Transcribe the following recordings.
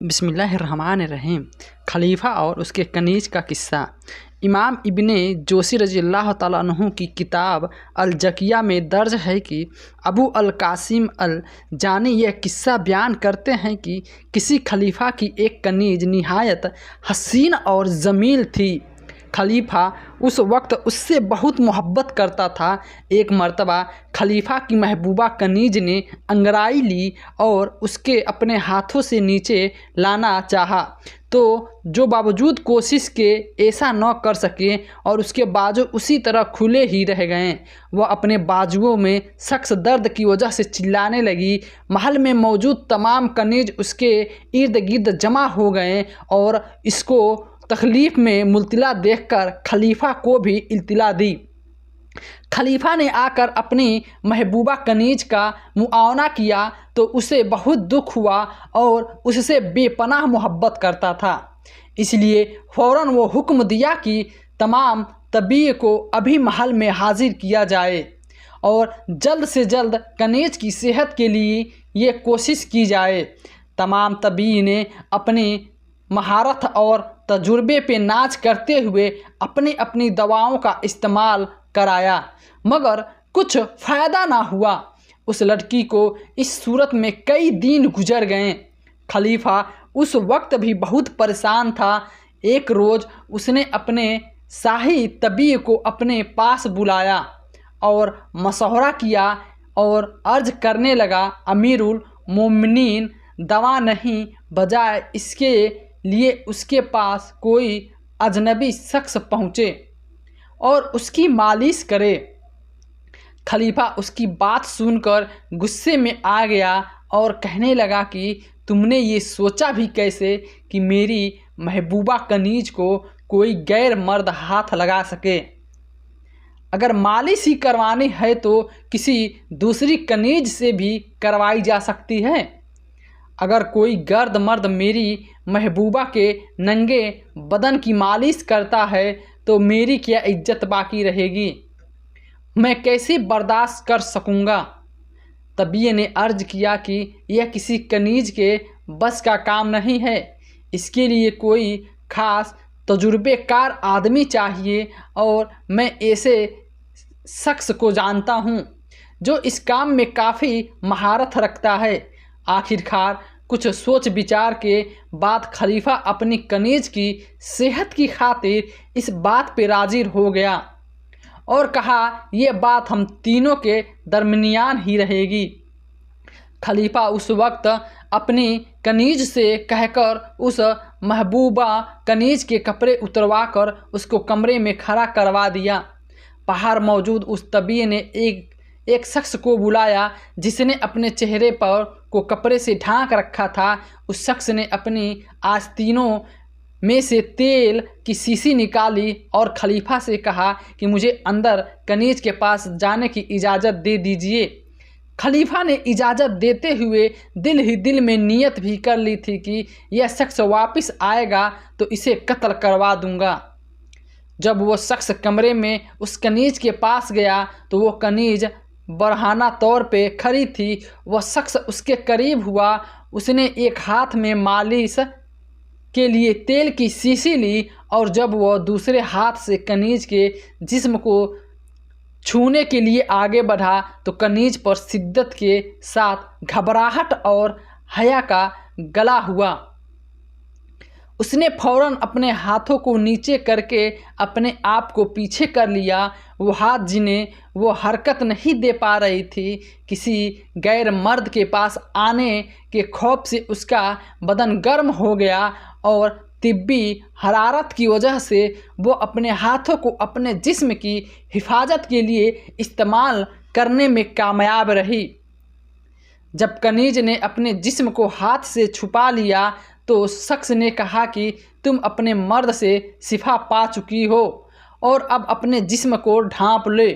बिस्मिल्लाहिर्रहमानिर्रहीम। खलीफा और उसके कनीज का किस्सा। इमाम इब्ने जोशी रज़ियल्लाहु ताला अन्हु की किताब अल-ज़किया में दर्ज है कि अबू अल-कासिम अल-जानी यह किस्सा बयान करते हैं कि किसी खलीफा की एक कनीज निहायत हसीन और जमील थी। खलीफा उस वक्त उससे बहुत मोहब्बत करता था। एक मर्तबा खलीफा की महबूबा कनीज ने अंगड़ाई ली और उसके अपने हाथों से नीचे लाना चाहा, तो जो बावजूद कोशिश के ऐसा न कर सके और उसके बाजू उसी तरह खुले ही रह गए। वह अपने बाजुओं में सख्त दर्द की वजह से चिल्लाने लगी। महल में मौजूद तमाम कनीज उसके इर्द गिर्द जमा हो गए और इसको तकलीफ़ में मुब्तला देखकर खलीफा को भी इत्तला दी। खलीफा ने आकर अपनी महबूबा कनीज का मुआवना किया तो उसे बहुत दुख हुआ और उससे बेपनाह मोहब्बत करता था। इसलिए फ़ौरन वो हुक्म दिया कि तमाम तबीय को अभी महल में हाजिर किया जाए और जल्द से जल्द कनीज की सेहत के लिए ये कोशिश की जाए। तमाम तबी ने अपनी महारत और तजुर्बे पे नाज करते हुए अपनी अपनी दवाओं का इस्तेमाल कराया, मगर कुछ फ़ायदा ना हुआ। उस लड़की को इस सूरत में कई दिन गुजर गए। खलीफा उस वक्त भी बहुत परेशान था। एक रोज़ उसने अपने शाही तबी को अपने पास बुलाया और मशवरा किया और अर्ज़ करने लगा, अमीरुल मोमिनीन, दवा नहीं, बजाय इसके लिए उसके पास कोई अजनबी शख्स पहुँचे और उसकी मालिश करे। खलीफा उसकी बात सुनकर गुस्से में आ गया और कहने लगा कि तुमने ये सोचा भी कैसे कि मेरी महबूबा कनीज को कोई गैर मर्द हाथ लगा सके? अगर मालिश ही करवानी है तो किसी दूसरी कनीज से भी करवाई जा सकती है। अगर कोई गर्द मर्द मेरी महबूबा के नंगे बदन की मालिश करता है तो मेरी क्या इज्जत बाकी रहेगी? मैं कैसे बर्दाश्त कर सकूँगा? तबीय ने अर्ज़ किया कि यह किसी कनीज के बस का काम नहीं है। इसके लिए कोई ख़ास तजुर्बेकार आदमी चाहिए और मैं ऐसे शख्स को जानता हूँ जो इस काम में काफ़ी महारत रखता है। आखिरकार कुछ सोच विचार के बाद खलीफा अपनी कनीज की सेहत की खातिर इस बात पे राज़ी हो गया और कहा, यह बात हम तीनों के दरमियान ही रहेगी। खलीफा उस वक्त अपनी कनीज से कहकर उस महबूबा कनीज के कपड़े उतरवा कर उसको कमरे में खड़ा करवा दिया। बाहर मौजूद उस तबी ने एक शख्स को बुलाया जिसने अपने चेहरे पर को कपड़े से ढांक रखा था। उस शख्स ने अपनी आस्तीनों में से तेल की शीशी निकाली और खलीफा से कहा कि मुझे अंदर कनीज के पास जाने की इजाज़त दे दीजिए। खलीफा ने इजाज़त देते हुए दिल ही दिल में नियत भी कर ली थी कि यह शख्स वापस आएगा तो इसे कत्ल करवा दूंगा। जब वो शख्स कमरे में उस कनीज के पास गया तो वो कनीज बरहाना तौर पे खड़ी थी। वह शख्स उसके करीब हुआ। उसने एक हाथ में मालिश के लिए तेल की शीशी ली और जब वह दूसरे हाथ से कनीज के जिस्म को छूने के लिए आगे बढ़ा तो कनीज पर शिद्दत के साथ घबराहट और हया का गला हुआ। उसने फ़ौरन अपने हाथों को नीचे करके अपने आप को पीछे कर लिया। वो हाथ जिन्हें वो हरकत नहीं दे पा रही थी, किसी गैर मर्द के पास आने के खौफ से उसका बदन गर्म हो गया और तिब्बी हरारत की वजह से वो अपने हाथों को अपने जिस्म की हिफाजत के लिए इस्तेमाल करने में कामयाब रही। जब कनीज ने अपने जिस्म को हाथ से छुपा लिया तो शख्स ने कहा कि तुम अपने मर्द से शिफा पा चुकी हो और अब अपने जिस्म को ढांप ले।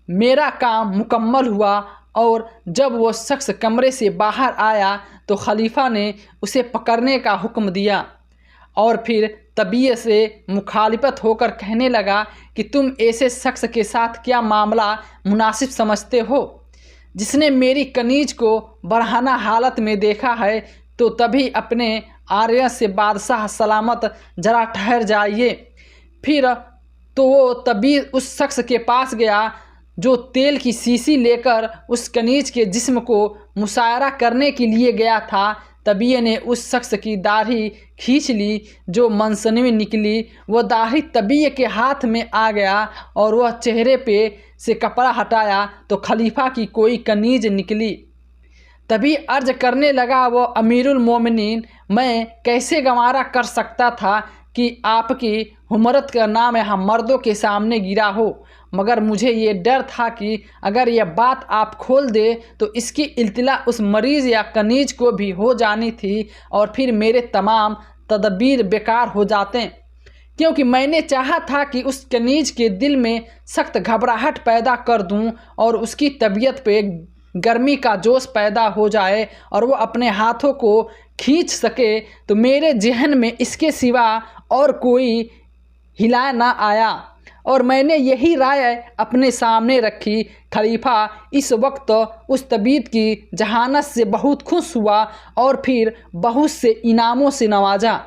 मेरा काम मुकम्मल हुआ। और जब वो शख्स कमरे से बाहर आया तो खलीफा ने उसे पकड़ने का हुक्म दिया और फिर तबीयत से मुखालिफत होकर कहने लगा कि तुम ऐसे शख्स के साथ क्या मामला मुनासिब समझते हो जिसने मेरी कनीज को बरहाना हालत में देखा है तो तभी अपने आर्य से बादशाह सलामत जरा ठहर जाइए। फिर तो वो तभी उस शख्स के पास गया जो तेल की शीशी लेकर उस कनीज के जिस्म को मुशायरा करने के लिए गया था। तबीये ने उस शख्स की दाढ़ी खींच ली जो मनसनवी निकली। वह दाढ़ी तबीये के हाथ में आ गया और वह चेहरे पे से कपड़ा हटाया तो खलीफा की कोई कनीज निकली। तभी अर्ज करने लगा, वो अमीरुल मोमिनीन, मैं कैसे गवारा कर सकता था कि आपकी हुमरत का नाम यहाँ मर्दों के सामने गिरा हो, मगर मुझे ये डर था कि अगर यह बात आप खोल दे तो इसकी इल्तिला उस मरीज़ या कनीज को भी हो जानी थी और फिर मेरे तमाम तदबीर बेकार हो जाते, क्योंकि मैंने चाहा था कि उस कनीज के दिल में सख्त घबराहट पैदा कर दूं और उसकी तबीयत पे गर्मी का जोश पैदा हो जाए और वो अपने हाथों को खींच सके। तो मेरे जहन में इसके सिवा और कोई हिला ना आया और मैंने यही राय अपने सामने रखी। खलीफा इस वक्त उस तबीयत की जहानत से बहुत खुश हुआ और फिर बहुत से इनामों से नवाजा।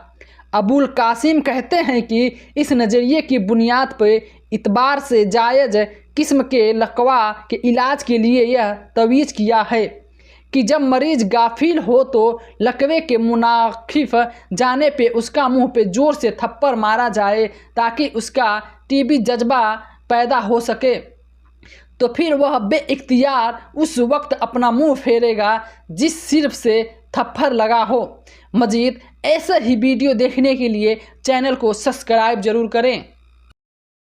अबुल कासिम कहते हैं कि इस नज़रिए की बुनियाद पर इतबार से जायज़ किस्म के लकवा के इलाज के लिए यह तवीज़ किया है कि जब मरीज़ गाफिल हो तो लकवे के मुनाफिफ जाने पे उसका मुंह पे ज़ोर से थप्पड़ मारा जाए ताकि उसका टीबी जज्बा पैदा हो सके। तो फिर वह बेइख्तियार उस वक्त अपना मुंह फेरेगा जिस सिर्फ से थप्पड़ लगा हो। मज़ीद ऐसा ही वीडियो देखने के लिए चैनल को सब्सक्राइब ज़रूर करें।